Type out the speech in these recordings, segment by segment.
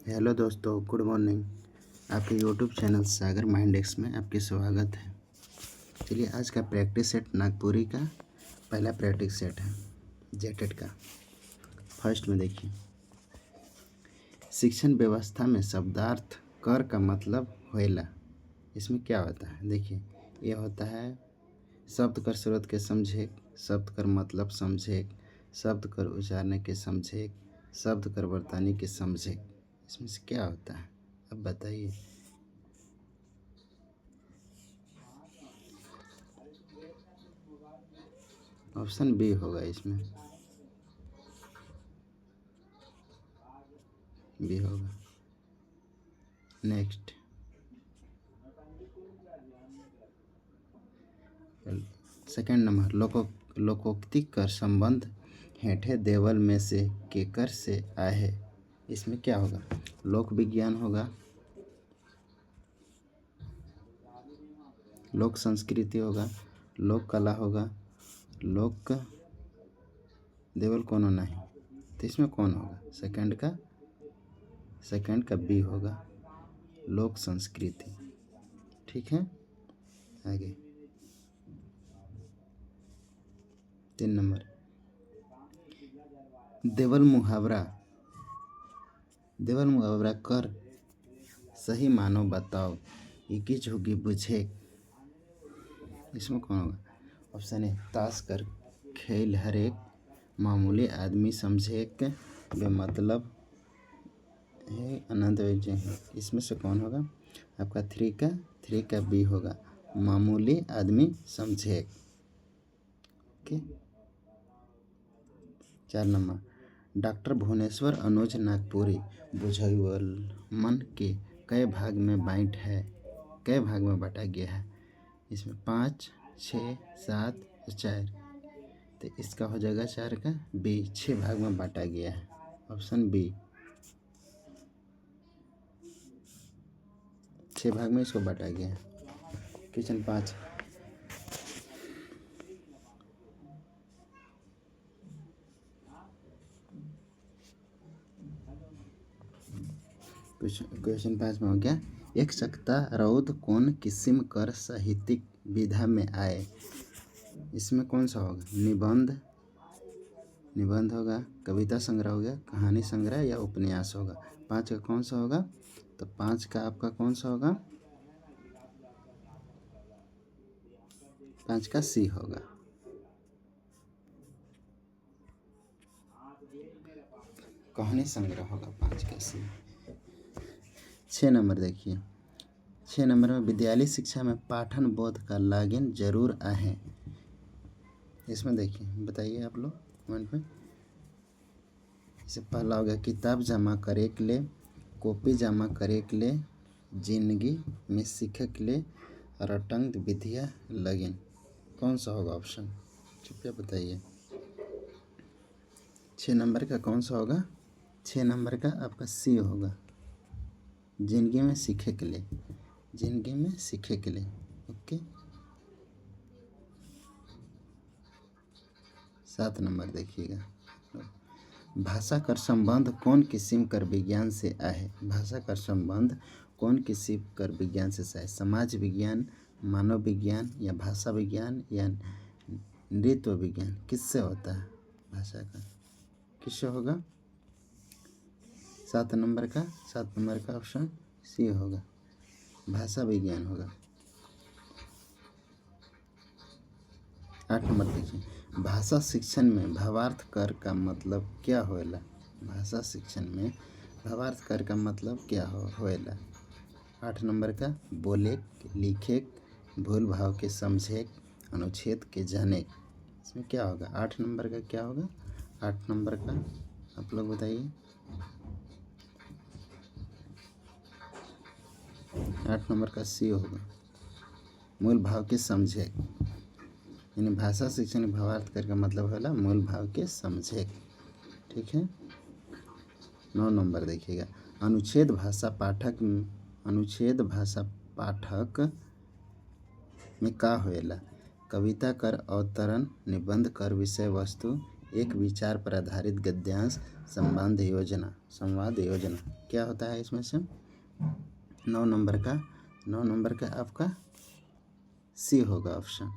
Hello दोस्तों, good morning. आपके YouTube channel सागर माइंडेक्स में आपके स्वागत है। चलिए, आज का प्रैक्टिस सेट नागपुरी का पहला प्रैक्टिस सेट है जेटेड का। फर्स्ट में देखिए, शिक्षण व्यवस्था में शब्दार्थ कर का मतलब होएला। इसमें क्या होता है? देखिए, ये होता है शब्द कर स्रोत के समझे, शब्द कर मतलब समझे, शब्द कर उच्चारने के समझे, शब्द कर वर्तानी के समझे। इसमें से क्या होता है? अब बताइए। ऑप्शन बी होगा इसमें, बी होगा। नेक्स्ट, सेकंड नंबर, लोकोक्ति कर संबंध हेठे देवल में से केकर से आहे। इसमें क्या होगा? लोक विज्ञान होगा, लोक संस्कृति होगा, लोक कला होगा, लोक देवल कौन होना है, तो इसमें कौन होगा? सेकंड का बी होगा, लोक संस्कृति। ठीक है, आगे 3 नंबर, देवल मुहावरा कर सही मानो बताओ, इकी झुगी बुझे। इसमें कौन होगा? ऑप्शन ए, ताश कर खेल हर एक मामूली आदमी समझे के बेमतलब है आनंद है। इसमें से कौन होगा? आपका थ्री का बी होगा, मामूली आदमी समझे। ओके, 4 नंबर, डॉक्टर भुवनेश्वर अनुज नागपुरी बुझाइल मन के कई भाग में बांटा गया है। इसमें 5, 6, 7, 4, तो इसका हो जाएगा 4 का बी, 6 भाग में बांटा गया है। ऑप्शन बी, 6 भाग में इसको बांटा गया है। क्वेश्चन 5, क्वेश्चन 5 में हो गया, एक सकता रौद कौन किस्म कर साहित्यिक विधा में आए। इसमें कौन सा होगा? निबंध होगा, कविता संग्रह हो गया, कहानी संग्रह या उपन्यास होगा। 5 का कौन सा होगा? तो 5 का आपका कौन सा होगा? 5 का सी होगा। कहानी संग्रह होगा 5 का सी। 6 नंबर देखिए, 6 नंबर में विद्यालय शिक्षा में पाठन बोध का लागिन जरूर आहे। इसमें देखिए, बताइए आप लोग कमेंट में। इसे पहला हो गया, किताब जमा करे के ले, कॉपी जमा करे के ले, जिंदगी में सीखे के ले, रटंग विधिया लगिन। कौन सा होगा ऑप्शन? कृपया बताइए। 6 नंबर का कौन सा होगा? 6 नंबर का आपका सी होगा, जिंदगी में सीखे के लिए। ओके, 7 नंबर देखिएगा, भाषा कर संबंध कौन किस्म कर विज्ञान से आहे। भाषा कर संबंध कौन किस्म कर विज्ञान से आहे? समाज विज्ञान, मानव विज्ञान या भाषा विज्ञान या नृत्य विज्ञान, किससे होता है? भाषा का किससे होगा? 7 नंबर का ऑप्शन सी होगा, भाषा विज्ञान होगा। 8 नंबर देखिए, भाषा शिक्षण में भावार्थ कर का मतलब क्या होएला। भाषा शिक्षण में भावार्थ कर का मतलब क्या होएला? 8 नंबर का, बोले, लिखे, भूल भाव के समझे, अनुच्छेद के जाने। इसमें क्या होगा? 8 नंबर का क्या होगा? 8 नंबर का आप लोग बताइए। 8 नंबर का सी होगा, मूल भाव के समझे। यानी भाषा शिक्षण में भावार्थ कर का मतलब होला मूल भाव के समझे। ठीक है, 9 नंबर देखिएगा, अनुच्छेद भाषा पाठक में का होएला। कविता कर अवतरण, निबंध कर विषय वस्तु एक विचार पर आधारित गद्यांश संवाद योजना। संवाद योजना क्या होता है इसमें से? 9 नंबर का आपका सी होगा ऑप्शन।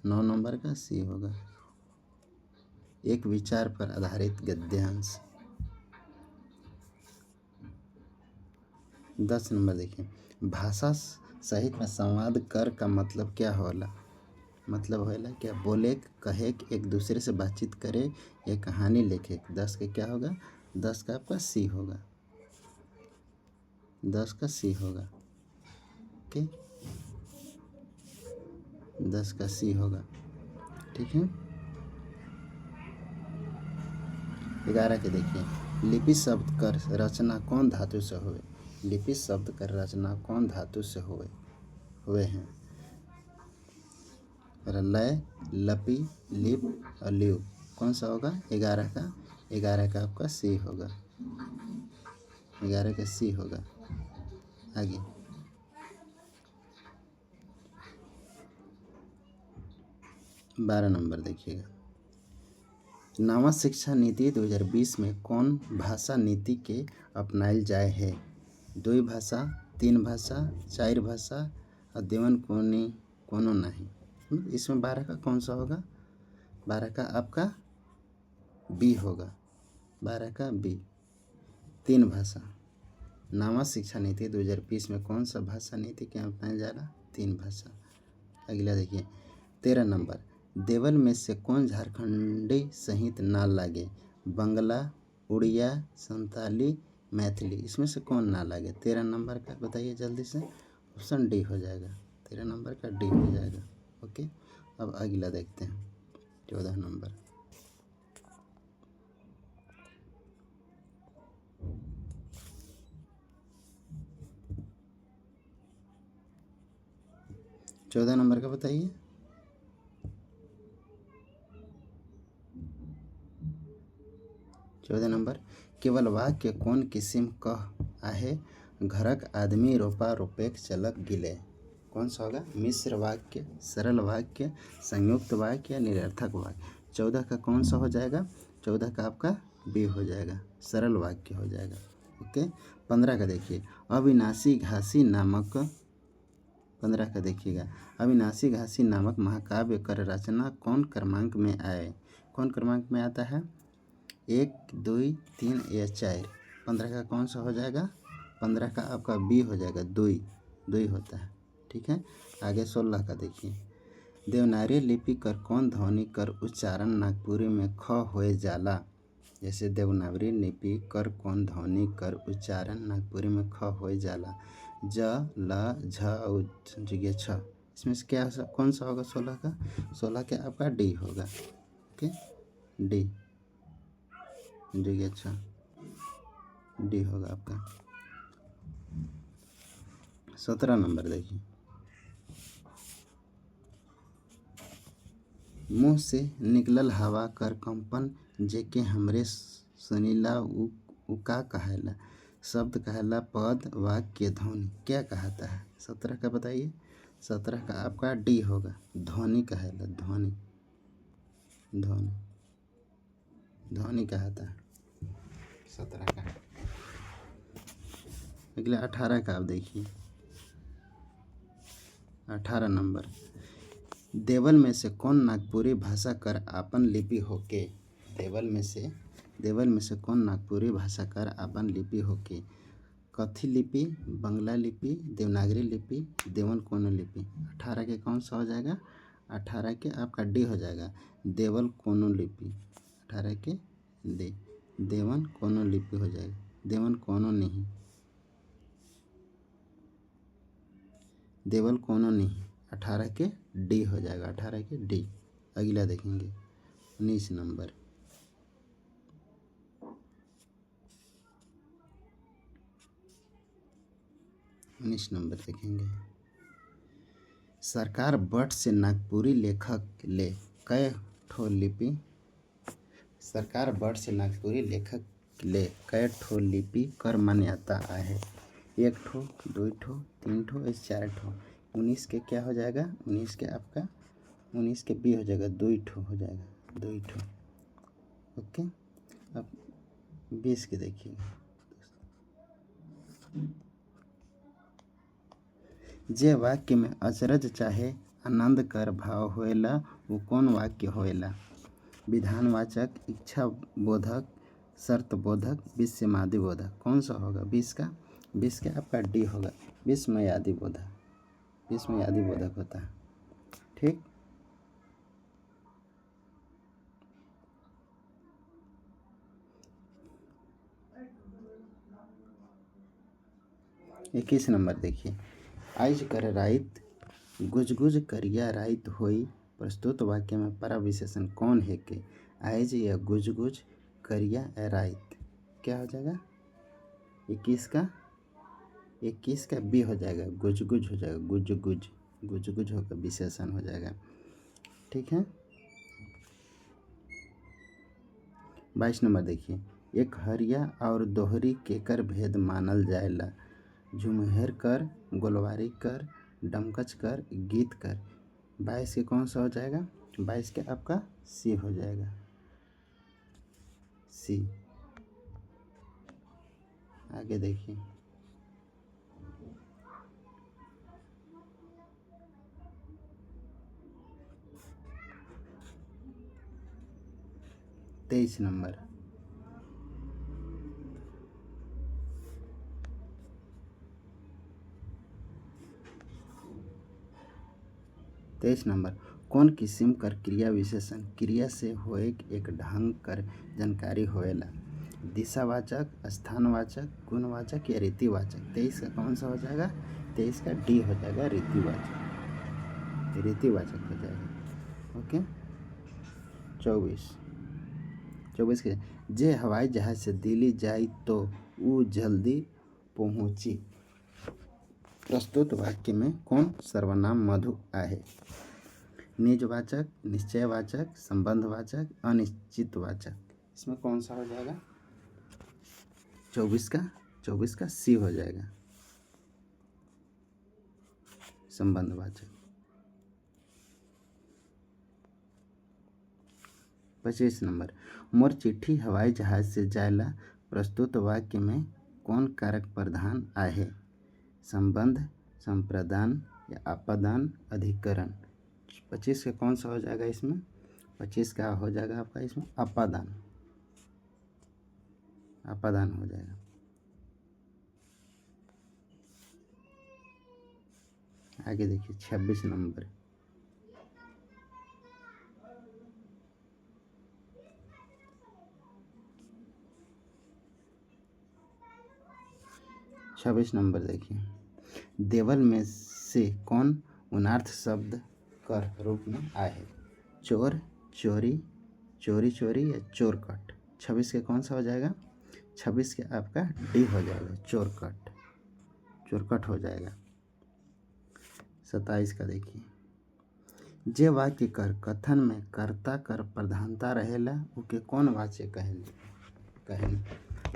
9 नंबर का सी होगा, एक विचार पर आधारित गद्यांश। 10 नंबर देखिए, भाषा साहित्य में संवाद कर का मतलब क्या होला? मतलब होला क्या? बोले, कहे, एक दूसरे से बातचीत करे या कहानी लिखे। 10 का क्या होगा? 10 का आपका सी होगा। 10 का सी होगा। ओके, 10 का सी होगा। ठीक है। 11 के देखिए, लिपि शब्द कर रचना कौन धातु से हुए? लिपि शब्द कर रचना कौन धातु से हुए हैं? लय, लपि, लिप और ल्यू। कौन सा होगा? 11 का आपका सी होगा। 11 का सी होगा। आगे 12 नंबर देखिएगा, नवा शिक्षा नीति 2020 में कौन भाषा नीति के अपनाइल जाए है? 2 भाषा, 3 भाषा, 4 भाषा और देवन कोनो नहीं। इसमें 12 का कौन सा होगा? 12 का आपका बी होगा। 12 का बी, 3 भाषा। नवा शिक्षा नीति 2020 में कौन सा भाषा नीति के अपनाया जा रहा? 3 भाषा। अगला देखिए 13 नंबर, देवल में से कौन झारखंडी सहित ना लागे? बंगला, उड़िया, संताली, मैथिली। इसमें से कौन ना लागे? 13 नंबर का बताइए जल्दी से। ऑप्शन डी हो जाएगा। 13 नंबर का डी हो जाएगा। ओके, अब अगला देखते हैं 14 नंबर। चौदह नंबर का बताइए। चौदह नंबर, केवल वाक्य कौन किस्म कह आहे? घरक आदमी रोपा रोपेक चलक गिले। कौन सा होगा? मिश्र वाक्य, सरल वाक्य, संयुक्त वाक्य, निरर्थक वाक्य। 14 का कौन सा हो जाएगा? 14 का आपका बी हो जाएगा, सरल वाक्य हो जाएगा। ओके, 15 का देखिए, अविनाशी घासी नामक 15 का देखिएगा, अविनाशी घासी नामक महाकाव्य कर रचना कौन क्रमांक में आए? कौन क्रमांक में आता है? 1, 2, 3 या 4। 15 का कौन सा हो जाएगा? 15 का आपका बी हो जाएगा, 2 होता है। ठीक है। आगे 16 का देखिए, देवनागरी लिपि कर कौन ध्वनि कर उच्चारण नागपुरी में ख होए जाला? जैसे देवनागरी लिपि कर कौन ध्वनि कर उच्चारण नागपुरी में ख होए जाला? ज, ल, झ और जगह छ। इसमें से क्या कौन सा होगा? 16 का 16 के आपका डी होगा। ओके, डी जगह छ, डी होगा आपका। 17 नंबर देखिए, मुँह से निकलल हवा कर कंपन जेके हमरे सुनीला उ का कहेला? शब्द कहेला, पद, वाक्य, ध्वनि। क्या कहता है? 17 का बताइए। 17 का आपका डी होगा, ध्वनि कहेला। ध्वनि कहता है 17 का। अगला 18 का आप देखिए, 18 नंबर, देवल में से कौन नागपुरी भाषा कर आपन लिपि होके? देवल में से कौन नागपुरी भाषा कर आपन लिपि होके? कथी लिपि, बंगला लिपि, देवनागरी लिपि, देवन कोनो लिपि। 18 के कौन सा हो जाएगा? 18 के आपका डी हो जाएगा, देवल कोनो लिपि। 18 के डी, देवन कोनो लिपि हो जाएगा, देवन कोनो नहीं, देवल कोनो नहीं। 18 के डी हो जाएगा, 18 के डी। अगला देखेंगे 19 नंबर, देखेंगे, सरकार बट से नागपुरी लेखक ले कै ठो लिपि? सरकार बट से नागपुरी लेखक ले कै ठो लिपि कर मान्यता आहे? 1 ठो, 2 ठो, 3 ठो या 4 ठो। 19 के क्या हो जाएगा? 19 के आपका 19 के बी हो जाएगा, 2 ठो हो जाएगा। 2 ठो। ओके, अब 20 के देखिए। जे वाक्य में अचरज चाहे आनंद कर भाव होएला वो कौन वाक्य होएला? विधानवाचक, इच्छा बोधक, शर्त बोधक, विस्मयादि बोधक। कौन सा होगा? 20 का आपका डी होगा, विस्मयादि बोधक। विस्मयादि बोधक होता है। ठीक, इक्कीस नंबर देखिए। आइज कर राइत गुज गुज करिया राइत होई, प्रस्तुत वाक्य में परा विशेषण कौन है के? आइज या गुज गुज करिया राइत, क्या हो जाएगा? 21 का बी हो जाएगा, गुज गुज हो जाएगा, गुज गुज होकर विशेषण हो जाएगा। ठीक है। 22 नंबर देखिए। एक हरिया और दोहरी केकर भेद मानल जाएला? झुमहेर कर, गोलवारी कर, डमकच कर, गीत कर। 22 के कौन सा हो जाएगा? 22 के आपका सी हो जाएगा, सी। आगे देखिए। तेईस नंबर। कौन किस्म कर क्रिया विशेषण क्रिया से होए एक ढंग कर जानकारी होएला? दिशावाचक, स्थानवाचक, गुणवाचक या रीतिवाचक। 23 का कौन सा हो जाएगा? 23 का डी हो जाएगा, रीतिवाचक हो जाएगा। ओके। 24 के जे हवाई जहाज से दिल्ली जाई तो वो जल्दी पहुँची, प्रस्तुत वाक्य में कौन सर्वनाम मधु आहे? निजवाचक, निश्चयवाचक, संबंधवाचक, अनिश्चितवाचक। इसमें कौन सा हो जाएगा? 24 का सी हो जाएगा, संबंधवाचक। 25 नंबर। मोर चिट्ठी हवाई जहाज से जाएला, प्रस्तुत वाक्य में कौन कारक प्रधान आहे? संबंध, संप्रदान या अपादान, अधिकरण। 25 का कौन सा हो जाएगा इसमें? 25 का हो जाएगा आपका इसमें अपादान हो जाएगा। आगे देखिए 26 नंबर। देखिए। देवल में से कौन उनार्थ शब्द कर रूप में आए? चोर, चोरी, चोरी चोरी या चोरकट। 26 के कौन सा हो जाएगा? 26 के आपका डी हो जाएगा, चोरकट हो जाएगा। 27 का देखिए। जे वाक्य कर कथन में कर्ता कर प्रधानता रहेला उके कौन वाच्य कहें?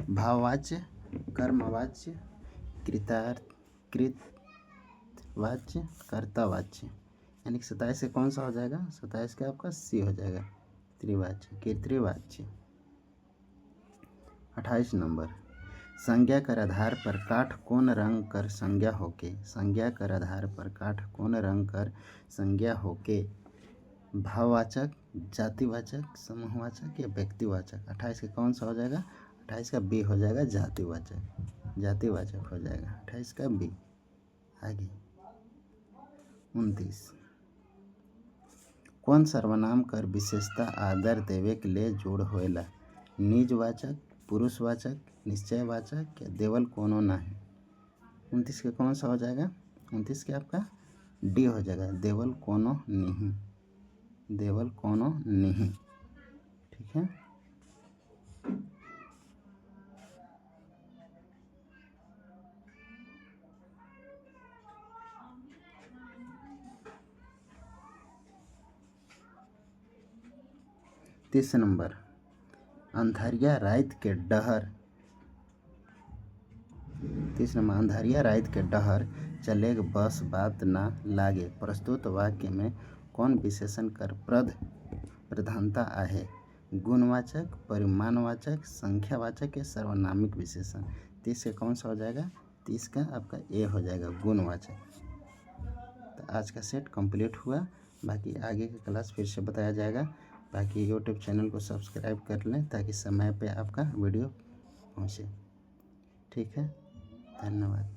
भाववाच्य, कर्मवाच्य, कृतवाच्य, कर्तावाच्य। यानी कि 27 से कौन सा हो जाएगा? 27 का आपका सी हो जाएगा, कृतवाच्य। 28 नंबर। संज्ञा कर आधार पर काठ कौन रंग कर संज्ञा होके? संज्ञा कर आधार पर काठ कौन रंग कर संज्ञा होके? भाववाचक, जातिवाचक, समूहवाचक या व्यक्तिवाचक। 28 का कौन सा हो जाएगा? 28 का बी हो जाएगा, जातिवाचक हो जाएगा, 28 का बी। आगे 29। कौन सर्वनाम कर विशेषता आदर देवे के लिए जोड़ होएला? निजवाचक, पुरुषवाचक, निश्चयवाचक या देवल कोनो ना है। 29 के कौन सा हो जाएगा? 29 के आपका डी हो जाएगा, देवल कोनो नहीं। ठीक है। तीस नंबर। अंधरिया रात के डहर। 30 नंबर। अंधरिया रात के डहर चलेग बस बात ना लागे, प्रस्तुत वाक्य में कौन विशेषण कर प्रध प्रधानता आहे। गुणवाचक, परिमाणवाचक, संख्यावाचक या सर्वनामिक विशेषण। तो इसका कौन सा हो जाएगा? तो इसका आपका ए हो जाएगा, गुणवाचक। तो आज का सेट कंप्लीट हुआ। बाकी आगे की क्लास फिर से बताया जाएगा। बाकी यूट्यूब चैनल को सब्सक्राइब कर लें ताकि समय पे आपका वीडियो पहुँचे। ठीक है, धन्यवाद।